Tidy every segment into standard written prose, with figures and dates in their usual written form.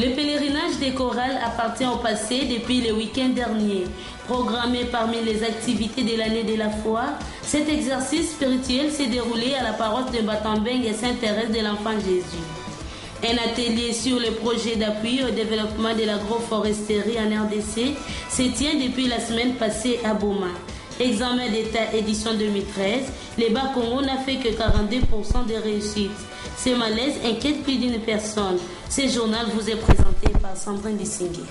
Le pèlerinage des chorales appartient au passé depuis le week-end dernier. Programmé parmi les activités de l'année de la foi, cet exercice spirituel s'est déroulé à la paroisse de Batambeng et Sainte-Thérèse de l'Enfant Jésus. Un atelier sur le projet d'appui au développement de l'agroforesterie en RDC se tient depuis la semaine passée à Boma. Examen d'État édition 2013, le Bas-Congo n'a fait que 42% de réussite. Ce malaise inquiète plus d'une personne. Ce journal vous est présenté par Sandrine Dissingé.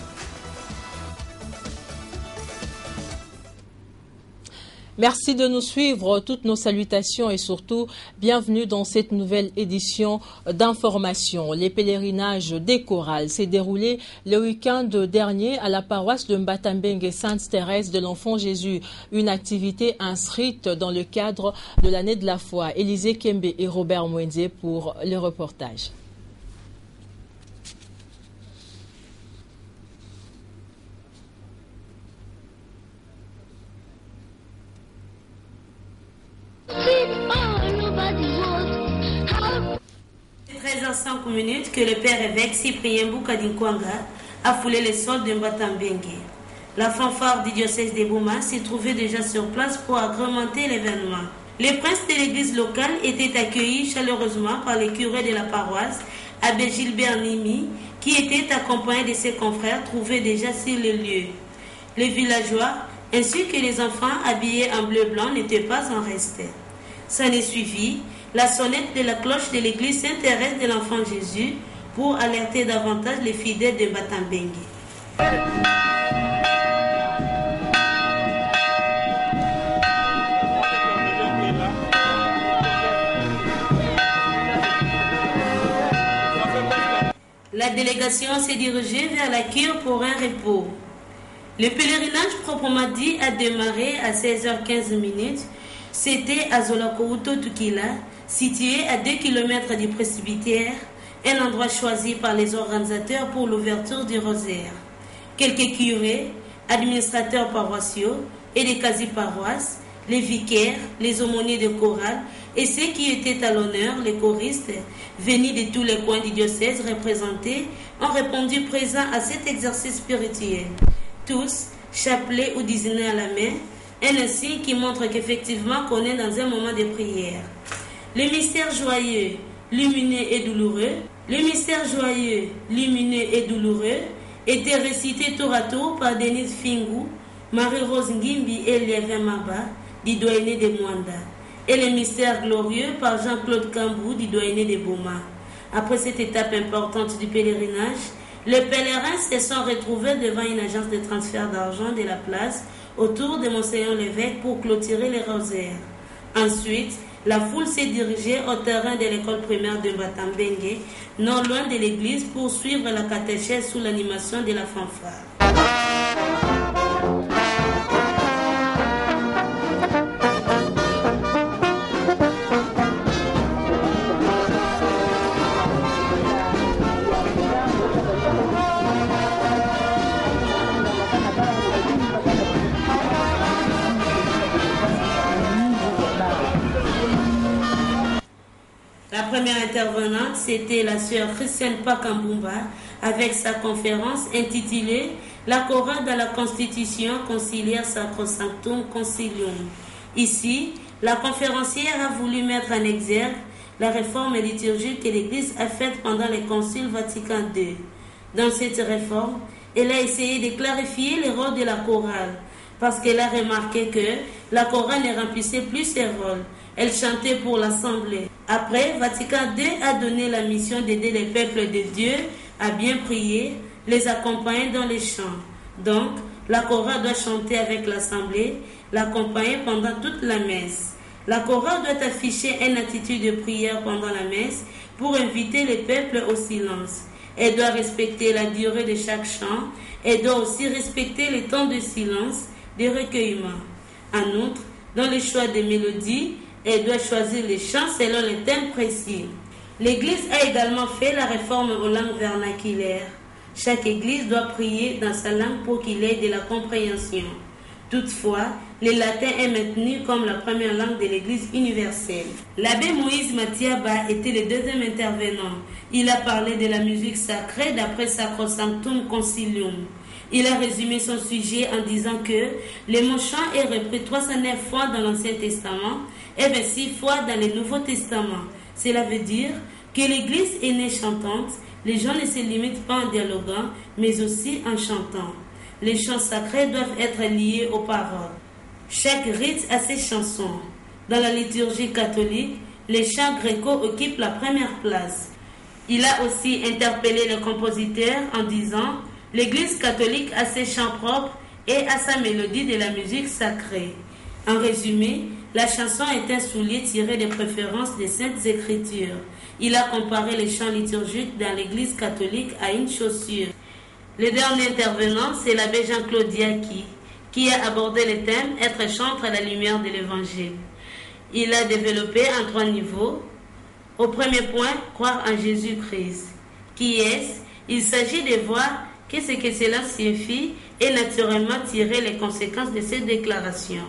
Merci de nous suivre, toutes nos salutations et surtout bienvenue dans cette nouvelle édition d'information. Les pèlerinages des chorales s'est déroulé le week-end dernier à la paroisse de Mbatambeng et Sainte-Thérèse de l'Enfant Jésus, une activité inscrite dans le cadre de l'année de la foi. Élisée Kembe et Robert Mwenze pour le reportage. C'est 13h05 que le père évêque Cyprien Boukadinkwanga a foulé les sols de Mbatambenge. La fanfare du diocèse de Boma s'est trouvée déjà sur place pour agrémenter l'événement. Les princes de l'église locale étaient accueillis chaleureusement par les curés de la paroisse, abbé Gilbert Nimi, qui était accompagné de ses confrères trouvés déjà sur le lieu. Les villageois ainsi que les enfants habillés en bleu-blanc n'étaient pas en reste. Ça n'est suivi la sonnette de la cloche de l'église Sainte-Thérèse de l'Enfant Jésus pour alerter davantage les fidèles de Mbatambenge. La délégation s'est dirigée vers la cure pour un repos. Le pèlerinage proprement dit a démarré à 16h15. C'était à Zolakouto Tukila, situé à 2 km du presbytère, un endroit choisi par les organisateurs pour l'ouverture du rosaire. Quelques curés, administrateurs paroissiaux et des quasi-paroisses, les vicaires, les aumôniers de chorale et ceux qui étaient à l'honneur, les choristes, venus de tous les coins du diocèse représentés, ont répondu présents à cet exercice spirituel. Tous, chapelet ou dizaines à la main, un signe qui montre qu'effectivement qu'on est dans un moment de prière. Le mystère joyeux, lumineux et douloureux, était récité tour à tour par Denise Fingu, Marie-Rose Ngimbi et Liévin Maba, du doyenné de Mwanda, et le mystère glorieux par Jean-Claude Kambou, du doyenné de Boma. Après cette étape importante du pèlerinage, les pèlerins se sont retrouvés devant une agence de transfert d'argent de la place autour de Monseigneur l'évêque pour clôturer les rosaires. Ensuite, la foule s'est dirigée au terrain de l'école primaire de Mbatambenge, non loin de l'église, pour suivre la catéchèse sous l'animation de la fanfare. La première intervenante, c'était la sœur Christiane Pakambumba avec sa conférence intitulée « La chorale dans la Constitution conciliaire Sacrosanctum Concilium ». Ici, la conférencière a voulu mettre en exergue la réforme liturgique que l'Église a faite pendant le Concile Vatican II. Dans cette réforme, elle a essayé de clarifier le rôle de la chorale parce qu'elle a remarqué que la chorale ne remplissait plus ses rôles. Elle chantait pour l'Assemblée. Après, Vatican II a donné la mission d'aider les peuples de Dieu à bien prier, les accompagner dans les chants. Donc, la chorale doit chanter avec l'Assemblée, l'accompagner pendant toute la messe. La chorale doit afficher une attitude de prière pendant la messe pour inviter les peuples au silence. Elle doit respecter la durée de chaque chant. Elle doit aussi respecter les temps de silence, de recueillement. En outre, dans le choix des mélodies, elle doit choisir les chants selon les thèmes précis. L'Église a également fait la réforme aux langues vernaculaires. Chaque Église doit prier dans sa langue pour qu'il ait de la compréhension. Toutefois, le latin est maintenu comme la première langue de l'Église universelle. L'abbé Moïse Matiaba était le deuxième intervenant. Il a parlé de la musique sacrée d'après Sacrosanctum Concilium. Il a résumé son sujet en disant que le mot chant est repris 309 fois dans l'Ancien Testament et 26 fois dans le Nouveau Testament. Cela veut dire que l'Église est née chantante. Les gens ne se limitent pas en dialoguant, mais aussi en chantant. Les chants sacrés doivent être liés aux paroles. Chaque rite a ses chansons. Dans la liturgie catholique, les chants gréco occupent la première place. Il a aussi interpellé le compositeur en disant « L'Église catholique a ses chants propres et a sa mélodie de la musique sacrée ». En résumé, la chanson est un soulier tiré des préférences des Saintes Écritures. Il a comparé les chants liturgiques dans l'Église catholique à une chaussure. Le dernier intervenant, c'est l'abbé Jean-Claude Diaki, qui a abordé le thème « Être chantre à la lumière de l'Évangile ». Il a développé en 3 niveaux. Au premier point, croire en Jésus-Christ. Qui est-ce? Il s'agit de voir qu'est-ce que cela signifie et naturellement tirer les conséquences de ces déclarations.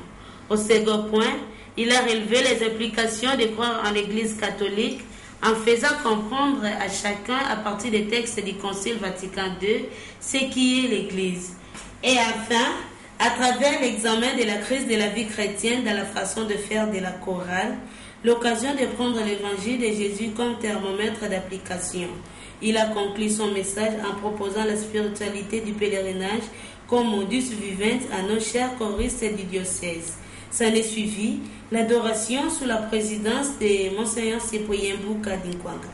Au second point, il a relevé les implications de croire en l'Église catholique en faisant comprendre à chacun à partir des textes du Concile Vatican II ce qui est l'Église. Et enfin, à travers l'examen de la crise de la vie chrétienne dans la façon de faire de la chorale, l'occasion de prendre l'Évangile de Jésus comme thermomètre d'application. Il a conclu son message en proposant la spiritualité du pèlerinage comme modus vivendi à nos chers choristes du diocèse. S'en est suivi l'adoration sous la présidence de Monseigneur Cyprien Bouka Dinkwanga.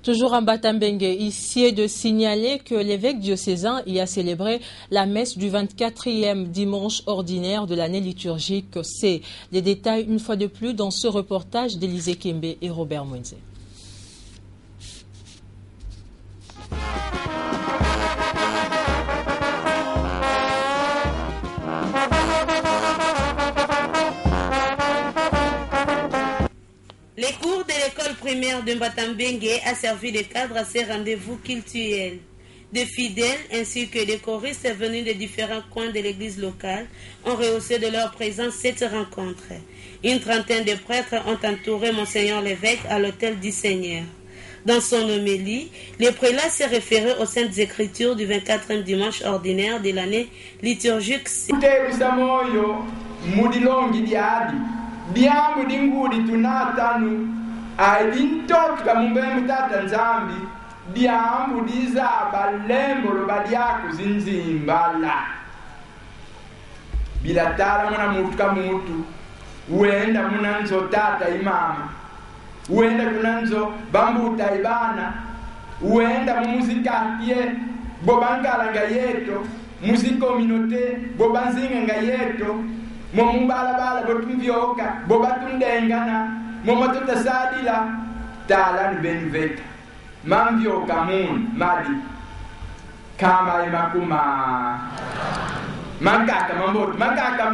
Toujours en Batambengue, ici est de signaler que l'évêque diocésain y a célébré la messe du 24e dimanche ordinaire de l'année liturgique C. Les détails une fois de plus dans ce reportage d'Élisée Kembe et Robert Moïse. Les cours de l'école primaire de Mbatambengue a servi de cadre à ces rendez-vous cultuels. Des fidèles ainsi que des choristes venus de différents coins de l'église locale ont rehaussé de leur présence cette rencontre. Une trentaine de prêtres ont entouré Monseigneur l'évêque à l'hôtel du Seigneur. Dans son homélie, le prélat s'est référé aux Saintes Écritures du 24e dimanche ordinaire de l'année liturgique. Biambu dingudi tunatanu aidintoka mumbemu tata nzambi biambu dizaba lembo lobadiaku zinzimbala bilatala muna mutuka mutu uenda munanzo tata imama uenda kunanzo bambuta ibana uenda mumuzikatie bobankalanga yeto muzikomunote bobanzinga nga yeto momubalabala botumvyoka bobatundengana momotutasadila tala ni benuveka mamvyoka munu madi kama imakuma mankaka mamboto mankaka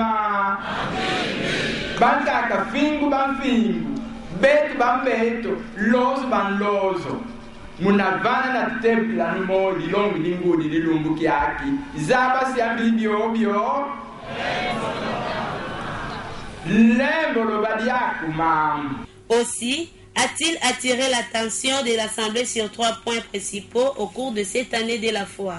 bankaka fingu bamfingu betu bambeto lozo banlozo munavana na templa numo lilongi lingudi lilumbuki aki zaba siambi biobio Aussi, a-t-il attiré l'attention de l'Assemblée sur 3 points principaux au cours de cette année de la foi.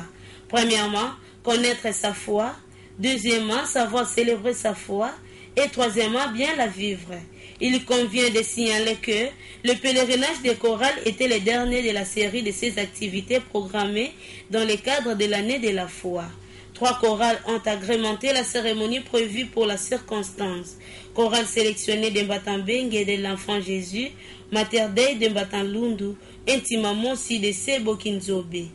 Premièrement, connaître sa foi. Deuxièmement, savoir célébrer sa foi. Et troisièmement, bien la vivre. Il convient de signaler que le pèlerinage des chorales était le dernier de la série de ces activités programmées dans le cadre de l'année de la foi. 3 chorales ont agrémenté la cérémonie prévue pour la circonstance. Chorale sélectionnée de Mbatambengue et de l'Enfant Jésus, Mater Dei de Mbatanlundu, intimement si de Sebo Kinzobe.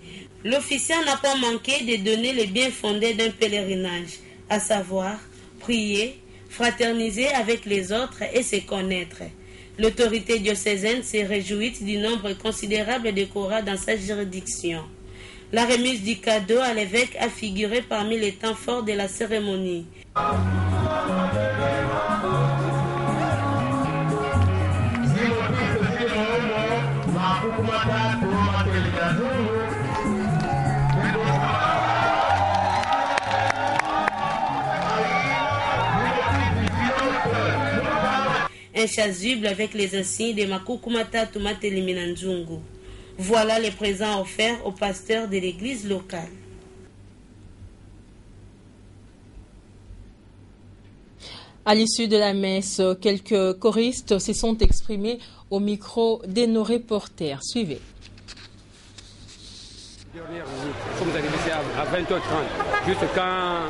L'officiant n'a pas manqué de donner les biens fondés d'un pèlerinage, à savoir prier, fraterniser avec les autres et se connaître. L'autorité diocésaine s'est réjouie du nombre considérable de chorales dans sa juridiction. La remise du cadeau à l'évêque a figuré parmi les temps forts de la cérémonie. un chasuble avec les insignes de Makukumata Tumateliminan-Nzungu. Voilà les présents offerts aux pasteurs de l'église locale. À l'issue de la messe, quelques choristes se sont exprimés au micro de nos reporters. Suivez. Nous sommes arrivés ici à 20h30, juste quand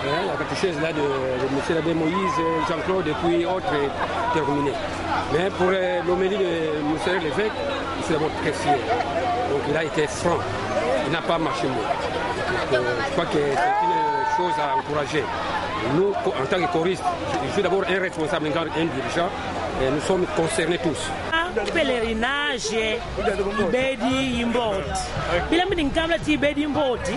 la catéchèse là de M. l'abbé Moïse, Jean-Claude et puis autres est terminée. Mais pour l'homélie de M. l'évêque, c'est d'abord très fier. Donc il a été franc, il n'a pas marché mot. Je crois que c'est une chose à encourager. Nous, en tant que choristes, je suis d'abord un responsable, un dirigeant, et nous sommes concernés tous. Pèlerinage ibedi imboti bila mini nkamla ti ibedi imboti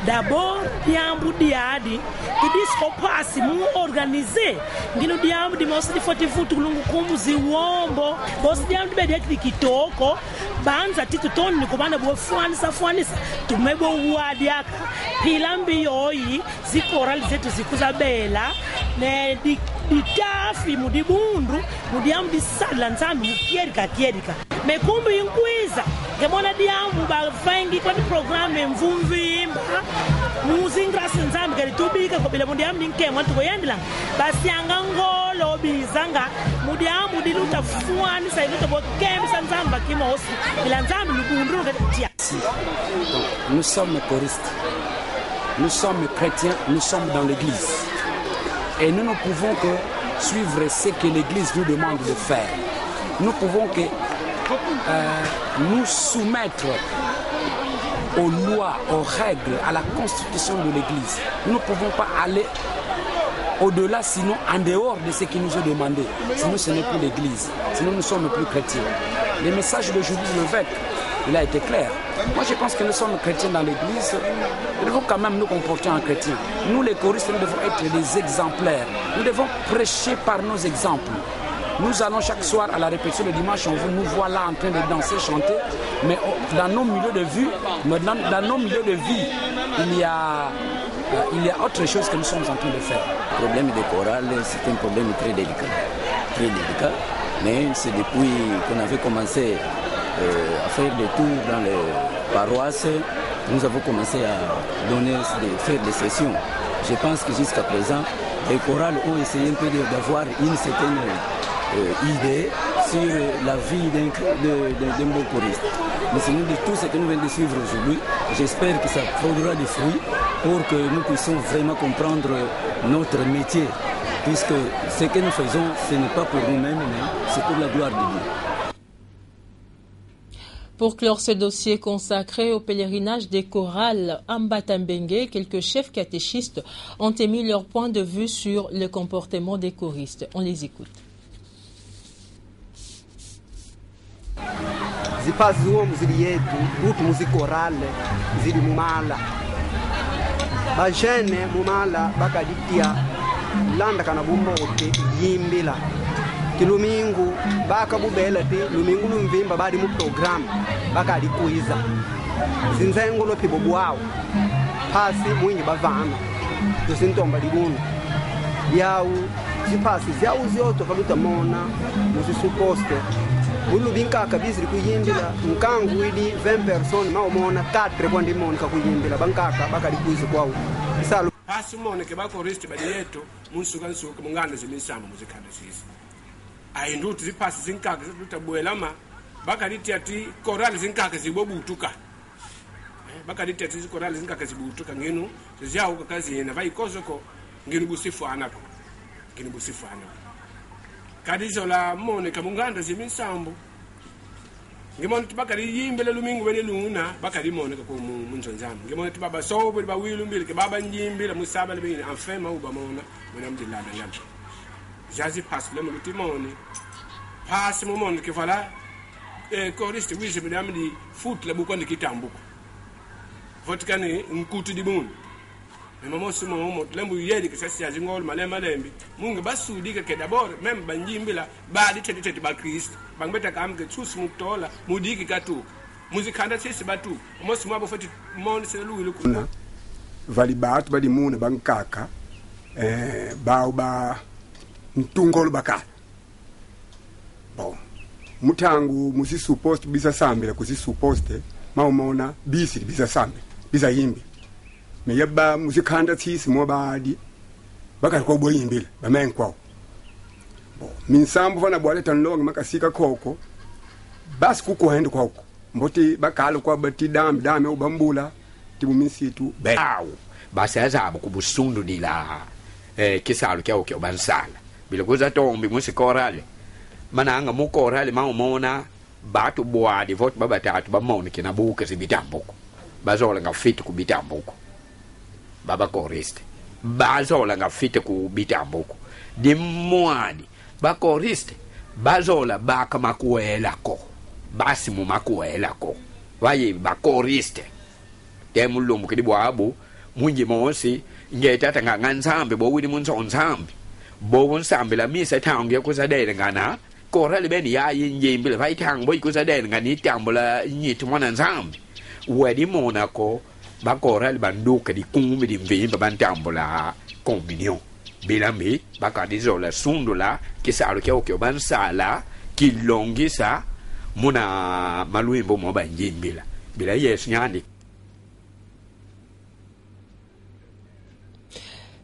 d'abord diambu diadi kidisco pasi mu organiser ngino diambu di mosi di 40 futu kulungu kumuzi wombo bosi diambu bedi yakli kitoko banza titu toni kubana bo fuanisa tumebo wadi aka pilambi yoyi zikoral zetu zikuzabela ne ditafi mudibundu mudiambu disala nzambi mukierika me kumbi inkwiza ngemona diambu bafangi kwa programme mvumvimba muzingrasi nzambi kalitubika kobile mudiambu nkemwa tukoyendela basianga ngolo bizanga mudiambu diluta fuani sa iluta bokemisa nzambi bakimosi ila nzambi lubundu ngatia. Nous sommes choristes, nous sommes chrétiens, nous sommes dans l'église et nous ne pouvons que suivre ce que l'église nous demande de faire. Nous pouvons que nous soumettre aux lois, aux règles, à la constitution de l'église. Nous ne pouvons pas aller au-delà, sinon en dehors de ce qui nous est demandé. Sinon ce n'est plus l'église, sinon nous ne sommes plus chrétiens. Le message de Julie l'évêque, il a été clair. Moi je pense que nous sommes chrétiens dans l'église, nous devons quand même nous comporter en chrétiens. Nous les choristes, nous devons être des exemplaires. Nous devons prêcher par nos exemples. Nous allons chaque soir à la répétition le dimanche, on nous voit là en train de danser, chanter, mais dans nos milieux de vie, il y a autre chose que nous sommes en train de faire. Le problème des chorales, c'est un problème très délicat, mais c'est depuis qu'on avait commencé à faire des tours dans les paroisses, nous avons commencé à faire des sessions. Je pense que jusqu'à présent, les chorales ont essayé un peu d'avoir une certaine idée sur la vie d'un beau choriste. Mais c'est de tout ce que nous venons de suivre aujourd'hui. J'espère que ça produira des fruits pour que nous puissions vraiment comprendre notre métier. Puisque ce que nous faisons, ce n'est pas pour nous-mêmes, mais c'est pour la gloire de Dieu. Pour clore ce dossier consacré au pèlerinage des chorales Ambatambengue, quelques chefs catéchistes ont émis leur point de vue sur le comportement des choristes. On les écoute. Zipazi uomu zili yetu utu muzikorale zili mumala bajene mumala bakaditia landa kana bumbote yimbila kilumingu baka bubela ti lumingu lumvimba badi mu program bakadi kuiza zinzengo lo pibo bwao pasi mwinyi bavana tusintomba libunu yau zipasi zau zioto kaluta mona muzisuposte Ulu binka kabisa kuyimbila nkangu ili 20 personnes maomona 4 bondi monika kuyimbila bankaka bakalikuiza kwao isalo hasi mone ke bakoriste bali yetu munsuka mungana zimisamba muzikanda sisi ayinduti zipasi zinkaka zitabwelama bakaliti ati korali zinkaka zibobutuka bakaliti ati korali zinkaka zibutuka ngenu ziyao kazi yena vaikozoko ngenu busifu anako kadizo la mone kamunganda zimisambo ngimone tibakali yimbele lumingu bene luna bakali mone ko munzonzamo ngimone tibaba sobo ba wilu mbili ke baba nyimbila musaba le bene enfema uba mona mona mdilala yam jazi passe le mutimone passe momone ke fala choriste wise bene amdi foot le buko ndikitambuko votkane nkutu dibun Maman se maman lembu yedi que ça c'est azingol malema lembi munga basudi ke d'abord même banjimbila ba di tete ba Christ bangbeta kam ke tsus mutola mudiki katu muzikanda sisi batu mosi mwabo fati mon se lu kuna vali bat ba di muna bankaka ba ntungol baka bon mutangu musisupost bisa sambila kusisuposte maumona bisi bisa sambe bisa yimbi me yabba musikanda tsisi mo baadi bakali ko boyimbila bamenkwao bon minsambu fana bwale tanlonga makasika koko basi kuko hende koko mboti bakalo kwa bati dame ubambula tibumisitu bawo basazabo kubusundu dila kisalo kyao kyo bansala bila kuza tombi musikorale mananga mukorale maumona batu bwadi vote babatatu bamone kina buka zibitambuko bazola ngafite kubitambuko baba koriste bazola ngafite kubitambuko dimwadi bakoriste bazola baka makuelako basi mu makuelako waye bakoriste temulumbu kidi bwabu munji monsi ngetata nganzambe bo wini munzonzambe bo nsambe la misa tangu kuzadele ngana korale beni ya yinjimbe vai tangu bo kuzadele ngani tambula nyitu mwana nzambe wedi monako bakorale banduka di kumbi di mvimba bantambula communion bilambi bakadizola sundula kisalo kyao bansala kilongisa muna malwimbo mo banjimbila bila yesu nyandi.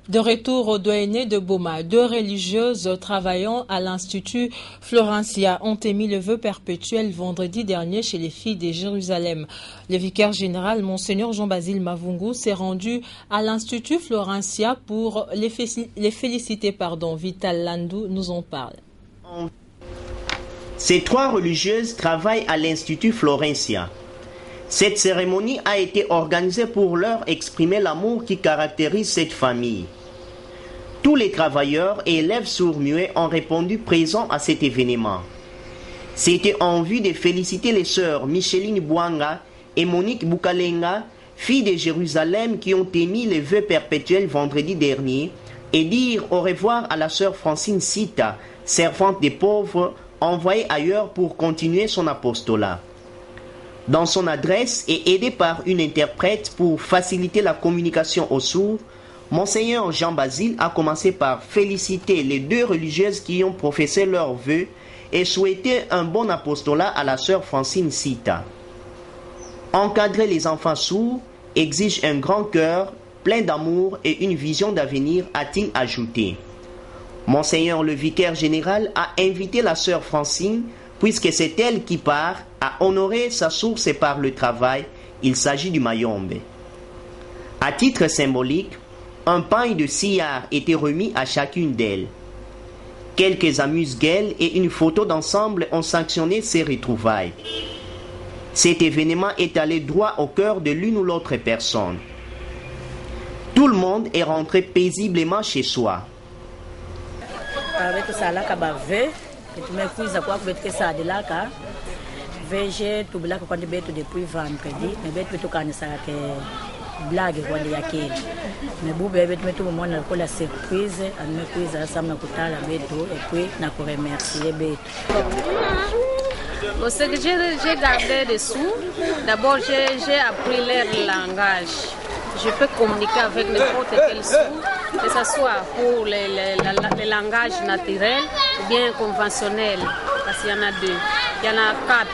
De retour au doyenné de Boma, 2 religieuses travaillant à l'Institut Florencia ont émis le vœu perpétuel vendredi dernier chez les filles de Jérusalem. Le vicaire général, Monseigneur Jean-Basile Mavungu, s'est rendu à l'Institut Florencia pour les féliciter. Vital Landou nous en parle. Ces 3 religieuses travaillent à l'Institut Florencia. Cette cérémonie a été organisée pour leur exprimer l'amour qui caractérise cette famille. Tous les travailleurs et élèves sourds-muets ont répondu présents à cet événement. C'était en vue de féliciter les sœurs Micheline Bouanga et Monique Boukalenga, filles de Jérusalem, qui ont émis les vœux perpétuels vendredi dernier, et dire au revoir à la sœur Francine Sita, servante des pauvres, envoyée ailleurs pour continuer son apostolat. Dans son adresse et aidé par une interprète pour faciliter la communication aux sourds, Monseigneur Jean-Basile a commencé par féliciter les 2 religieuses qui ont professé leurs vœux et souhaiter un bon apostolat à la sœur Francine Sita. Encadrer les enfants sourds exige un grand cœur, plein d'amour et une vision d'avenir, a-t-il ajouté. Monseigneur le vicaire général a invité la sœur Francine, puisque c'est elle qui part, à honorer sa source par le travail. Il s'agit du mayombe. À titre symbolique, un pain de sillard était remis à chacune d'elles. Quelques amuse-gueules et une photo d'ensemble ont sanctionné ces retrouvailles. Cet événement est allé droit au cœur de l'une ou l'autre personne. Tout le monde est rentré paisiblement chez soi. blague kwa yake mebube betu metu mona ko la surprise ame kuiza samna kutala betu et puis na ko remercier betu. Ce que j'ai gardé dessous, d'abord j'ai appris leur langage. Je peux communiquer avec n'importe quel sourd, que ce soit pour les langages naturels ou bien conventionnels, parce qu'il y en a 2, il y en a 4.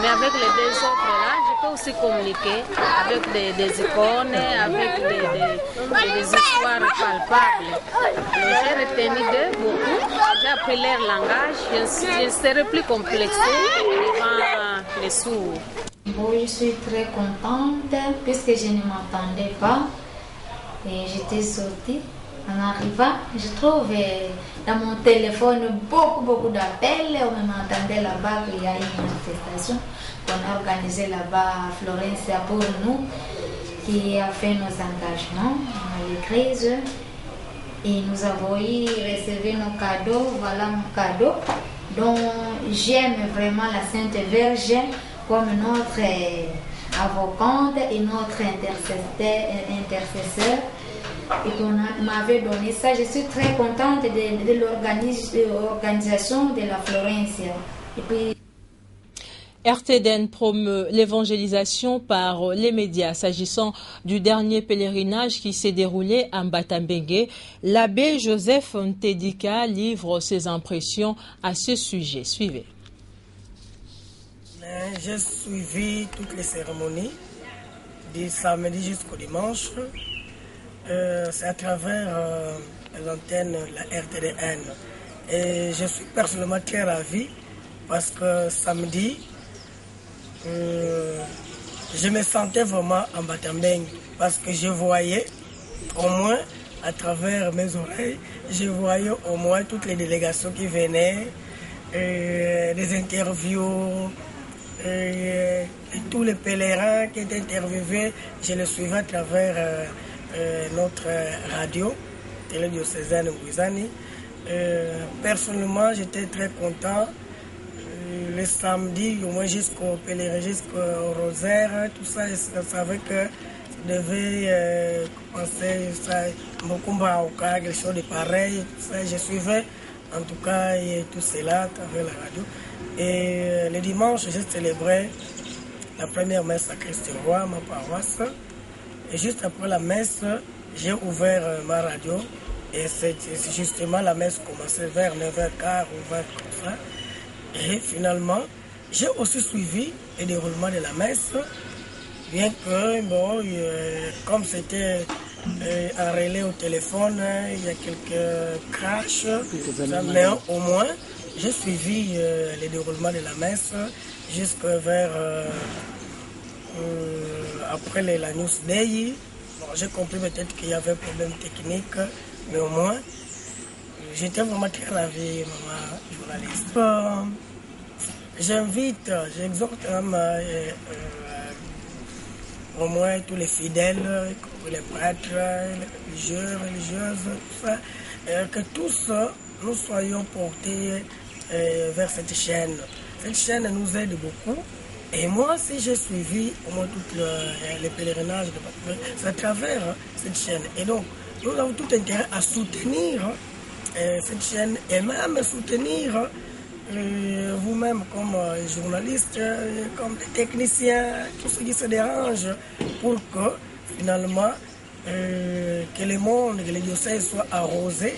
Mais avec les 2 autres là, je peux aussi communiquer avec des icônes, avec des histoires palpables. J'ai retenu beaucoup, j'ai appris leur langage, je serai plus complexée devant les sourds. Bon, je suis très contente puisque je ne m'attendais pas et j'étais sortie. En arrivant, je trouve dans mon téléphone beaucoup d'appels. On m'entendait là-bas qu'il y a une manifestation qu'on a organisée là-bas à Florencia pour nous, qui a fait nos engagements à l'église. Et nous avons recevé nos cadeaux. Voilà mon cadeau. Donc j'aime vraiment la Sainte Vierge comme notre avocante et notre intercesseur, et qu'on m'avait donné ça. Je suis très contente de l'organisation de la Florencia. Et puis, RTDN promeut l'évangélisation par les médias. S'agissant du dernier pèlerinage qui s'est déroulé à Mbatambengue, l'abbé Joseph Ntedika livre ses impressions à ce sujet. Suivez. J'ai suivi toutes les cérémonies du samedi jusqu'au dimanche. C'est à travers l'antenne, la RTDN. Et je suis personnellement très ravi parce que samedi, je me sentais vraiment en Batambeng parce que je voyais au moins à travers mes oreilles, je voyais au moins toutes les délégations qui venaient, des interviews, et tous les pèlerins qui étaient interviewés, je les suivais à travers notre radio, télédiocésaine Mbouizani. Personnellement, j'étais très content. Le samedi, au moins jusqu'au pèlerin, jusqu'au rosaire, tout ça, je savais que ça devait commencer beaucoup quelque chose de pareil. Tout ça, je suivais en tout cas tout cela à travers la radio. Et le dimanche, j'ai célébré la première messe à Christ-Roi, ma paroisse. Et juste après la messe, j'ai ouvert ma radio. Et c'est justement la messe commençait vers 9h15 ou 20h comme ça. Et finalement, j'ai aussi suivi le déroulement de la messe. Bien que, bon, comme c'était un relais au téléphone, il y a quelques crashs, mais au moins, j'ai suivi le déroulement de la messe jusqu'à vers après la News Day. Bon, j'ai compris peut-être qu'il y avait un problème technique, mais au moins, j'étais vraiment très ravi, maman journaliste. J'invite, j'exhorte au moins tous les fidèles, les prêtres, les religieux, religieuses, tout ça, que tous nous soyons portés vers cette chaîne. Cette chaîne nous aide beaucoup. Et moi aussi, j'ai suivi au moins tous les pèlerinages, c'est à travers cette chaîne. Et donc, nous avons tout intérêt à soutenir cette chaîne et même soutenir vous-même comme journaliste, comme technicien, tout ce qui se dérange pour que finalement que le monde, que les diocèses soient arrosés.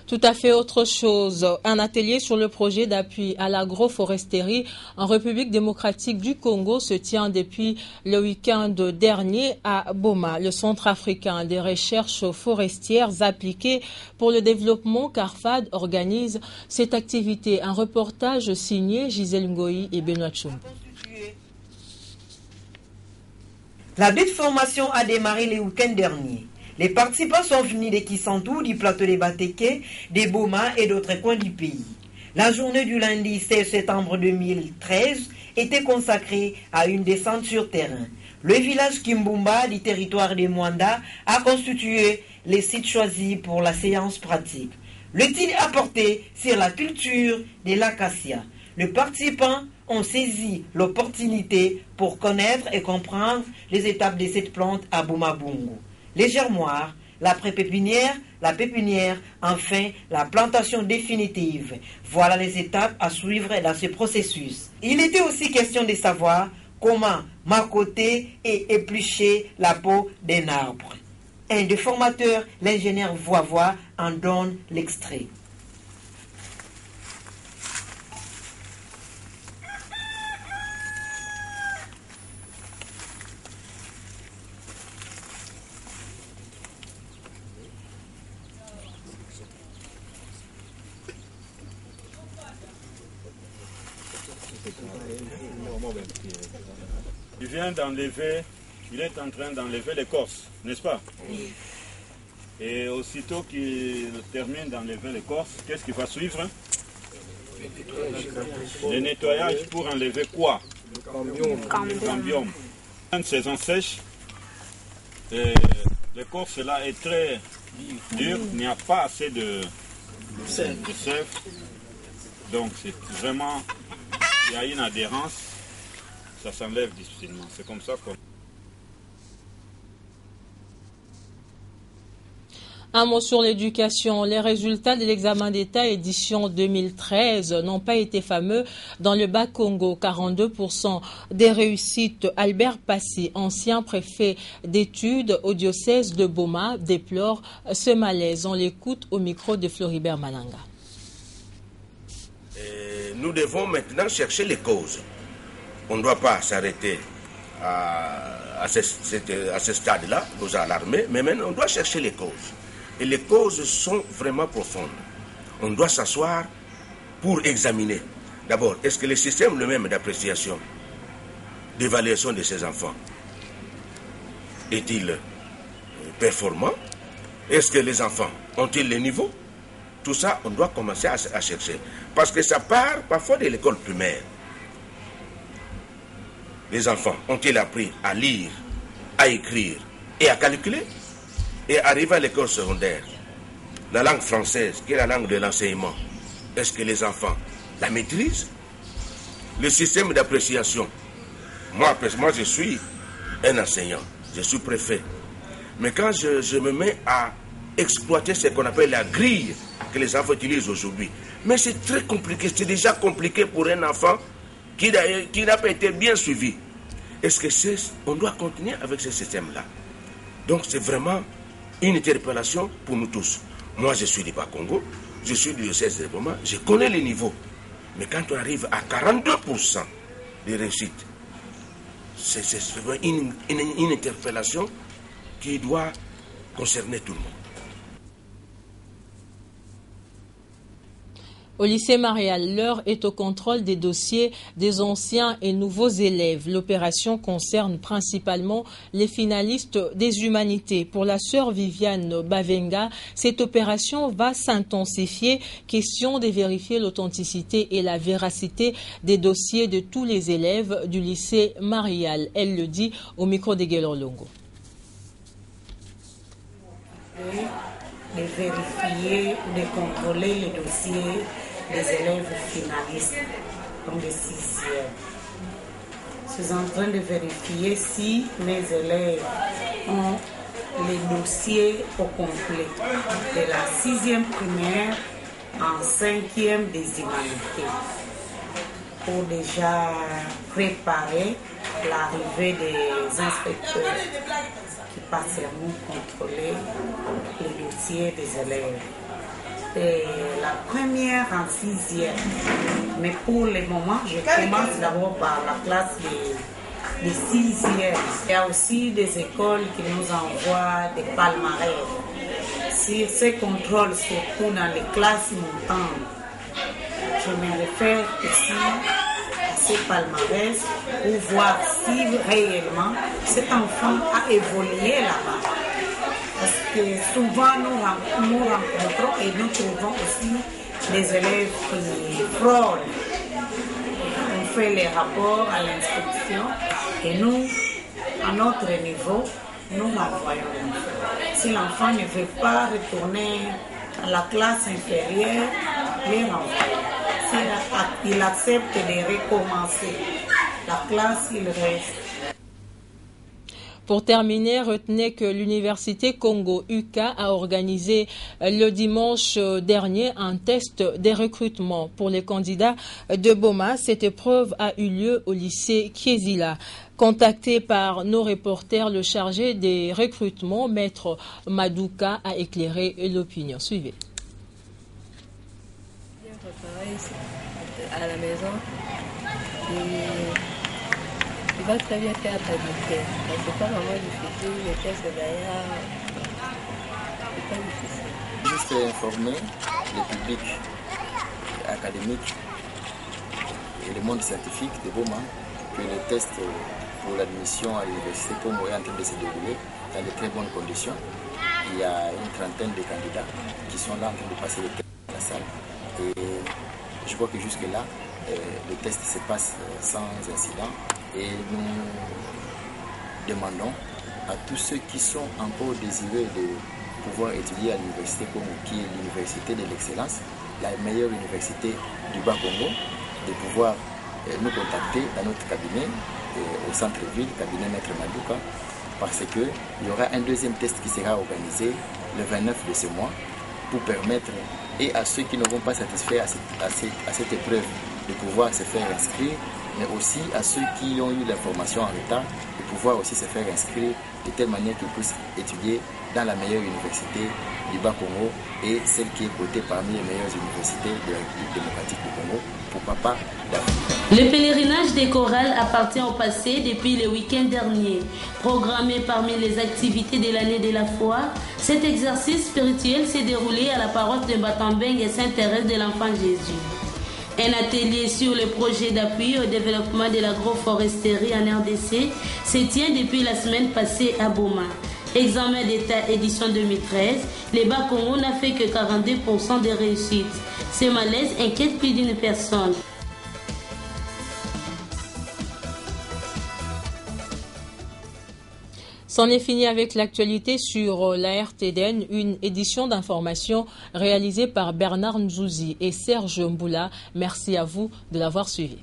Tout à fait autre chose. Un atelier sur le projet d'appui à l'agroforesterie en République démocratique du Congo se tient depuis le week-end dernier à Boma. Le Centre africain des recherches forestières appliquées pour le développement CARFAD organise cette activité. Un reportage signé Gisèle Ngoï et Benoît Chumbo. La dite formation a démarré le week-end dernier. Les participants sont venus de Kisantou, du plateau des Bateke, des Boma et d'autres coins du pays. La journée du lundi 16 septembre 2013 était consacrée à une descente sur terrain. Le village Kimbumba du territoire de Mwanda a constitué les sites choisis pour la séance pratique. Le titre a porté sur la culture de l'acacia. Les participants ont saisi l'opportunité pour connaître et comprendre les étapes de cette plante à Boma-Bungu. Les germoirs, la pré-pépinière, la pépinière, enfin la plantation définitive. Voilà les étapes à suivre dans ce processus. Il était aussi question de savoir comment marcoter et éplucher la peau d'un arbre. Un des formateurs, l'ingénieur Voix, en donne l'extrait. Il vient d'enlever, il est en train d'enlever l'écorce, n'est-ce pas? Oui. Et aussitôt qu'il termine d'enlever l'écorce, qu'est-ce qu'il va suivre? Le nettoyage pour enlever quoi? Le cambium. Une saison sèche, l'écorce là est très dure, il n'y a pas assez de sève. Donc c'est vraiment, il y a une adhérence. Ça s'enlève difficilement. C'est comme ça qu'on... Un mot sur l'éducation. Les résultats de l'examen d'État édition 2013 n'ont pas été fameux dans le Bas-Congo. 42% des réussites. Albert Passy, ancien préfet d'études au diocèse de Boma, déplore ce malaise. On l'écoute au micro de Floribert Malanga. Nous devons maintenant chercher les causes. On ne doit pas s'arrêter à ce stade-là, nous alarmer, mais maintenant on doit chercher les causes. Et les causes sont vraiment profondes. On doit s'asseoir pour examiner. D'abord, est-ce que le système le même d'appréciation, d'évaluation de ces enfants, est-il performant? Est-ce que les enfants ont-ils les niveaux? Tout ça, on doit commencer à chercher. Parce que ça part parfois de l'école primaire. Les enfants ont-ils appris à lire, à écrire et à calculer? Et arriver à l'école secondaire, la langue française, qui est la langue de l'enseignement, est-ce que les enfants la maîtrisent? Le système d'appréciation, moi je suis un enseignant, je suis préfet. Mais quand je me mets à exploiter ce qu'on appelle la grille que les enfants utilisent aujourd'hui, mais c'est très compliqué, c'est déjà compliqué pour un enfant qui n'a pas été bien suivi. Est-ce que on doit continuer avec ce système-là? Donc c'est vraiment une interpellation pour nous tous. Moi je suis du Bas-Congo, je suis du diocèse de Boma, je connais les niveaux. Mais quand on arrive à 42% de réussite, c'est vraiment une interpellation qui doit concerner tout le monde. Au lycée Marial, l'heure est au contrôle des dossiers des anciens et nouveaux élèves. L'opération concerne principalement les finalistes des humanités. Pour la sœur Viviane Bavenga, cette opération va s'intensifier. Question de vérifier l'authenticité et la véracité des dossiers de tous les élèves du lycée Marial. Elle le dit au micro de Guélor Longo. De vérifier, de contrôler les dossiers des élèves finalistes, comme des 6e. Je suis en train de vérifier si mes élèves ont les dossiers au complet de la 6e primaire en 5e des humanités, pour déjà préparer l'arrivée des inspecteurs qui passeront contrôler les dossiers des élèves. Et la première en 6e, mais pour le moment, je commence d'abord par la classe des 6e. Il y a aussi des écoles qui nous envoient des palmarès. Sur ces contrôles, surtout dans les classes montantes, je me réfère aussi à ces palmarès pour voir si réellement cet enfant a évolué là-bas. Parce que souvent nous rencontrons et nous trouvons aussi des élèves qui fraudent. On fait les rapports à l'inspection et nous, à notre niveau, nous renvoyons l'enfant. Si l'enfant ne veut pas retourner à la classe inférieure, les renvoie. S'il accepte de recommencer la classe, il reste. Pour terminer, retenez que l'Université Congo UK a organisé le dimanche dernier un test des recrutements pour les candidats de Boma. Cette épreuve a eu lieu au lycée Kiezila. Contacté par nos reporters, le chargé des recrutements, Maître Madouka, a éclairé l'opinion. Suivez. À la maison. Il va très bien faire ta dictée. C'est pas vraiment difficile, les tests d'ailleurs, c'est pas difficile. Juste informer le public académique et le monde scientifique de Boma que le test pour l'admission à l'université Congo est en train de se dérouler dans de très bonnes conditions. Il y a une trentaine de candidats qui sont là en train de passer le test dans la salle. Et je crois que jusque-là, le test se passe sans incident. Et nous demandons à tous ceux qui sont encore désireux de pouvoir étudier à l'université Congo, qui est l'université de l'excellence, la meilleure université du Bas-Congo, de pouvoir nous contacter dans notre cabinet au centre-ville, cabinet Maître Madouka, parce qu'il y aura un deuxième test qui sera organisé le 29 de ce mois pour permettre et à ceux qui ne vont pas satisfaire à cette épreuve de pouvoir se faire inscrire, mais aussi à ceux qui ont eu l'information en retard de pouvoir aussi se faire inscrire de telle manière qu'ils puissent étudier dans la meilleure université du Bas-Congo et celle qui est cotée parmi les meilleures universités de la République démocratique du Congo, pourquoi pas d'Afrique. Le pèlerinage des chorales appartient au passé depuis le week-end dernier. Programmé parmi les activités de l'année de la foi, cet exercice spirituel s'est déroulé à la paroisse de Batambeng et Sainte-Thérèse de l'Enfant Jésus. Un atelier sur le projet d'appui au développement de l'agroforesterie en RDC se tient depuis la semaine passée à Boma. Examen d'État édition 2013, le Bas-Congo n'a fait que 42% de réussite. Ce malaise inquiète plus d'une personne. C'en est fini avec l'actualité sur la RTDN, une édition d'information réalisée par Bernard Nzouzi et Serge Mboula. Merci à vous de l'avoir suivi.